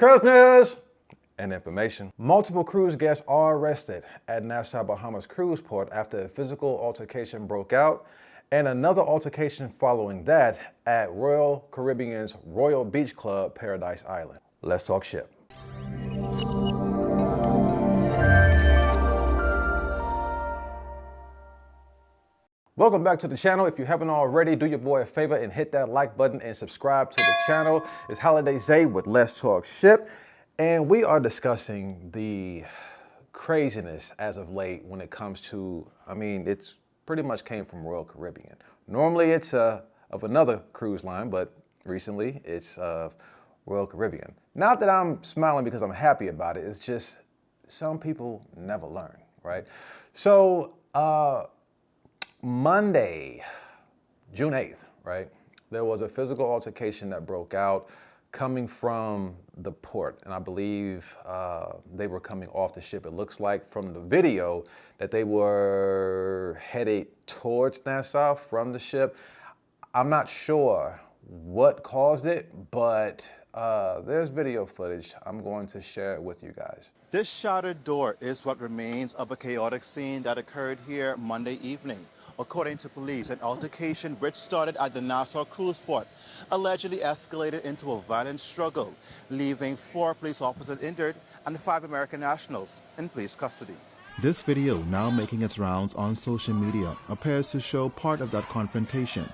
Cruise news and information. Multiple cruise guests are arrested at Nassau, Bahamas cruise port after a physical altercation broke out, and another altercation following that at Royal Caribbean's Royal Beach Club, Paradise Island. Let's talk ship. Welcome back to the channel. If you haven't already, do your boy a favor and hit that like button and subscribe to the channel. It's Holiday Zay with Let's Talk Ship, and we are discussing the craziness as of late when it comes to, it's pretty much came from Royal Caribbean. Normally it's of another cruise line, but recently it's Royal Caribbean. Not that I'm smiling because I'm happy about it, it's just some people never learn, right? So, Monday, June 8th, right? There was a physical altercation that broke out coming from the port. And I believe they were coming off the ship. It looks like from the video that they were headed towards Nassau from the ship. I'm not sure what caused it, but there's video footage. I'm going to share it with you guys. This shattered door is what remains of a chaotic scene that occurred here Monday evening. According to police, an altercation which started at the Nassau cruise port allegedly escalated into a violent struggle, leaving 4 police officers injured and 5 American nationals in police custody. This video, now making its rounds on social media, appears to show part of that confrontation,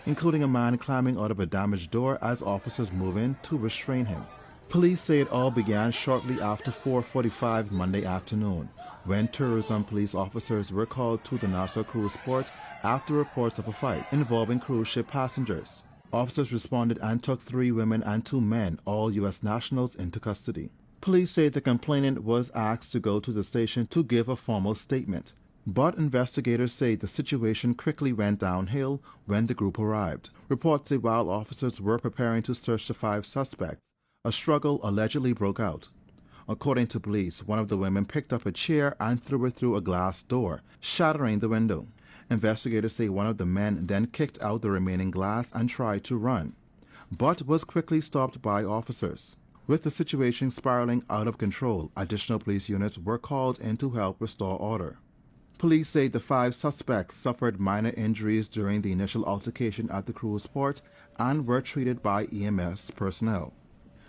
including a man climbing out of a damaged door as officers move in to restrain him. Police say it all began shortly after 4:45 Monday afternoon, when tourism police officers were called to the Nassau cruise port after reports of a fight involving cruise ship passengers. Officers responded and took 3 women and 2 men, all U.S. nationals, into custody. Police say the complainant was asked to go to the station to give a formal statement, but investigators say the situation quickly went downhill when the group arrived. Reports say while officers were preparing to search the 5 suspects, a struggle allegedly broke out. According to police, one of the women picked up a chair and threw it through a glass door, shattering the window. Investigators say one of the men then kicked out the remaining glass and tried to run, but was quickly stopped by officers. With the situation spiraling out of control, additional police units were called in to help restore order. Police say the 5 suspects suffered minor injuries during the initial altercation at the cruise port and were treated by EMS personnel.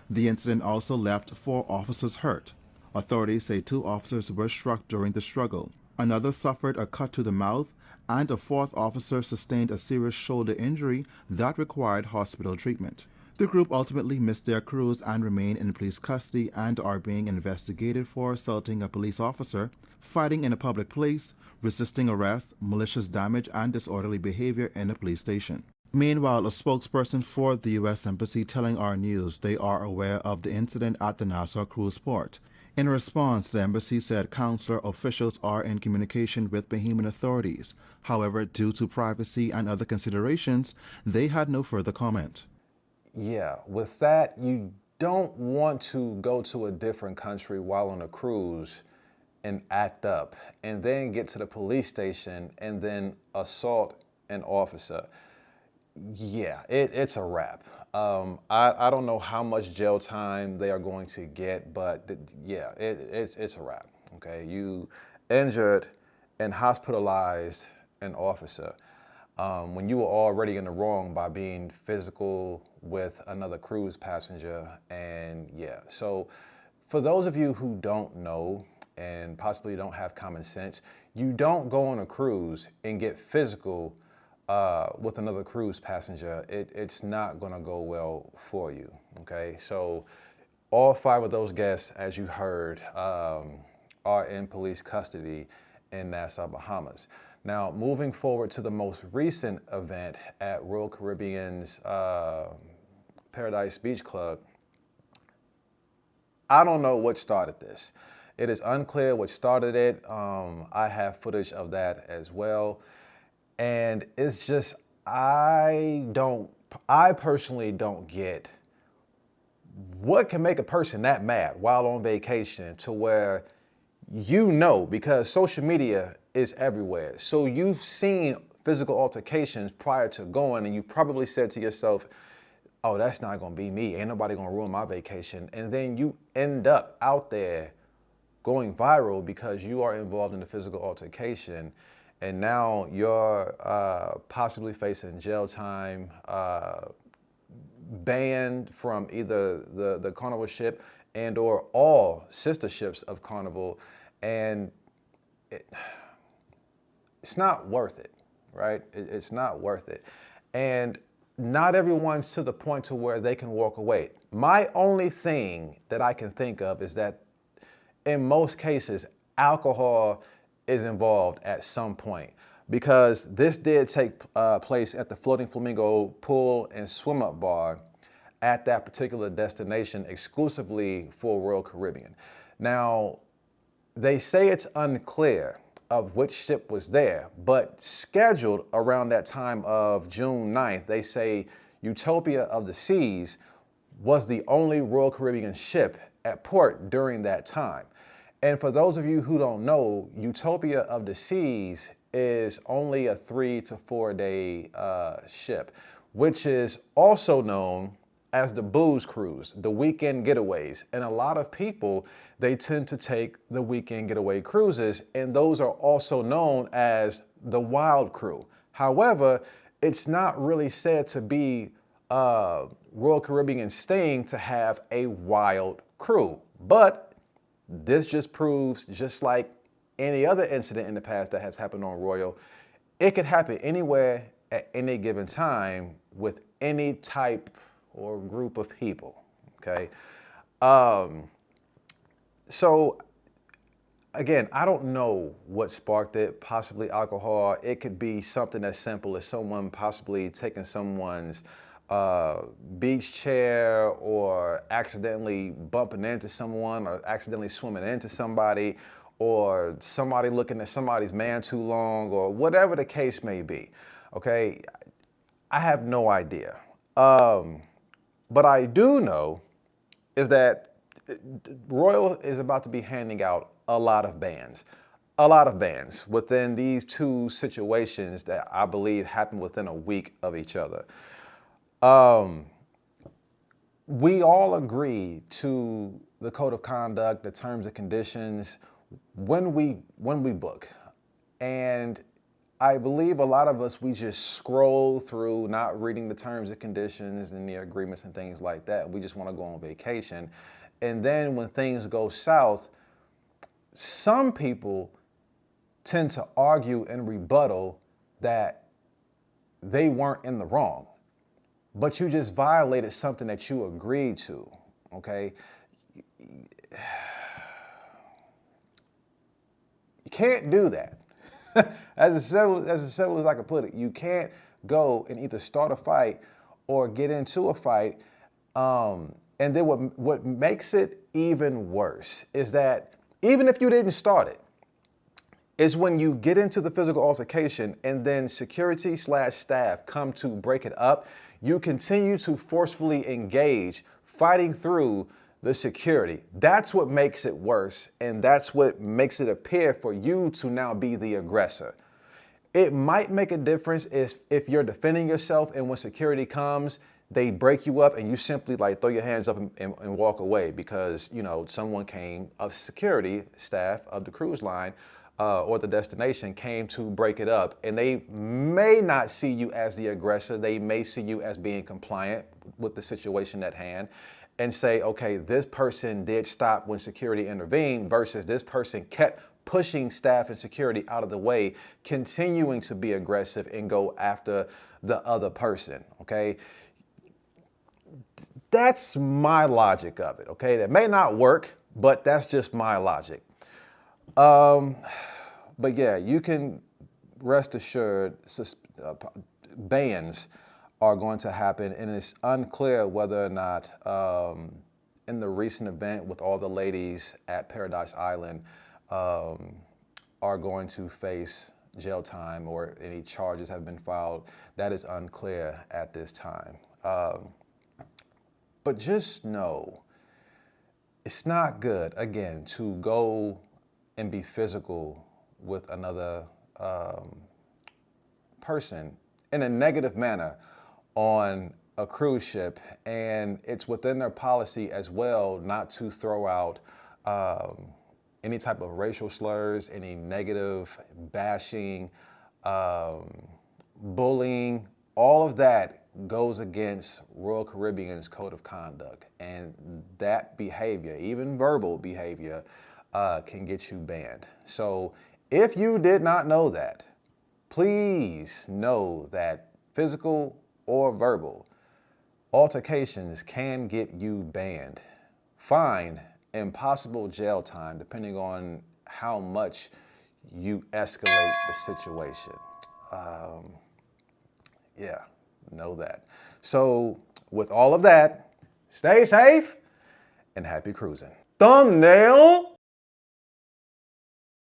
The incident also left 4 officers hurt. Authorities say 2 officers were struck during the struggle. Another suffered a cut to the mouth, and a 4th officer sustained a serious shoulder injury that required hospital treatment. The group ultimately missed their cruise and remain in police custody and are being investigated for assaulting a police officer, fighting in a public place, resisting arrest, malicious damage, and disorderly behavior in a police station. Meanwhile, a spokesperson for the U.S. Embassy telling our news they are aware of the incident at the Nassau cruise port. In response, the embassy said consular officials are in communication with Bahamian authorities. However, due to privacy and other considerations, they had no further comment. Yeah, with that, you don't want to go to a different country while on a cruise and act up and then get to the police station and then assault an officer. Yeah, it's a wrap. I don't know how much jail time they are going to get, but it's a wrap. Okay, you injured and hospitalized an officer when you were already in the wrong by being physical with another cruise passenger. And yeah, so for those of you who don't know and possibly don't have common sense, you don't go on a cruise and get physical with another cruise passenger. It's not gonna go well for you, okay? So all 5 of those guests, as you heard, are in police custody in Nassau, Bahamas. Now, moving forward to the most recent event at Royal Caribbean's Paradise Beach Club, I don't know what started this. It is unclear what started it. I have footage of that as well. And it's just, I personally don't get what can make a person that mad while on vacation to where because social media is everywhere. So you've seen physical altercations prior to going, and you probably said to yourself, oh, that's not gonna be me. Ain't nobody gonna ruin my vacation. And then you end up out there going viral because you are involved in a physical altercation. And now you're possibly facing jail time, banned from either the Carnival ship and or all sister ships of Carnival. And it's not worth it, right? It's not worth it. And not everyone's to the point to where they can walk away. My only thing that I can think of is that in most cases, alcohol is involved at some point, because this did take place at the Floating Flamingo Pool and Swim Up Bar at that particular destination exclusively for Royal Caribbean. Now, they say it's unclear of which ship was there, but scheduled around that time of June 9th, they say Utopia of the Seas was the only Royal Caribbean ship at port during that time. And for those of you who don't know, Utopia of the Seas is only a 3 to 4 day ship, which is also known as the booze cruise, the weekend getaways. And a lot of people, they tend to take the weekend getaway cruises, and those are also known as the wild crew. However, it's not really said to be Royal Caribbean's thing to have a wild crew. But this just proves, just like any other incident in the past that has happened on Royal, it could happen anywhere at any given time with any type or group of people, okay? So again, I don't know what sparked it, possibly alcohol. It could be something as simple as someone possibly taking someone's beach chair, or accidentally bumping into someone, or accidentally swimming into somebody, or somebody looking at somebody's man too long, or whatever the case may be, okay? I have no idea. But I do know is that Royal is about to be handing out a lot of bans within these two situations that I believe happened within a week of each other. We all agree to the code of conduct, the terms and conditions when we book. And I believe a lot of us, we just scroll through, not reading the terms and conditions and the agreements and things like that. We just want to go on vacation. And then when things go south, some people tend to argue and rebuttal that they weren't in the wrong, but you just violated something that you agreed to, okay? You can't do that. As simple as I could put it, you can't go and either start a fight or get into a fight. And then what makes it even worse is that even if you didn't start it, is when you get into the physical altercation and then security/staff come to break it up, you continue to forcefully engage, fighting through the security. That's what makes it worse, and that's what makes it appear for you to now be the aggressor. It might make a difference if you're defending yourself and when security comes, they break you up and you simply like throw your hands up and walk away because, you know, someone came, of security staff of the cruise line or the destination came to break it up. And they may not see you as the aggressor. They may see you as being compliant with the situation at hand and say, okay, this person did stop when security intervened versus this person kept pushing staff and security out of the way, continuing to be aggressive and go after the other person, okay? That's my logic of it, okay? That may not work, but that's just my logic. But yeah, you can rest assured bans are going to happen, and it's unclear whether or not in the recent event with all the ladies at Paradise Island are going to face jail time or any charges have been filed. That is unclear at this time. But just know it's not good, again, to go and be physical with another person in a negative manner on a cruise ship, and it's within their policy as well not to throw out any type of racial slurs, any negative bashing, bullying. All of that goes against Royal Caribbean's code of conduct, and that behavior, even verbal behavior, can get you banned. So if you did not know that, please know that physical or verbal altercations can get you banned, fined, and possible jail time, depending on how much you escalate the situation. Yeah, know that. So with all of that, stay safe and happy cruising. Thumbnail.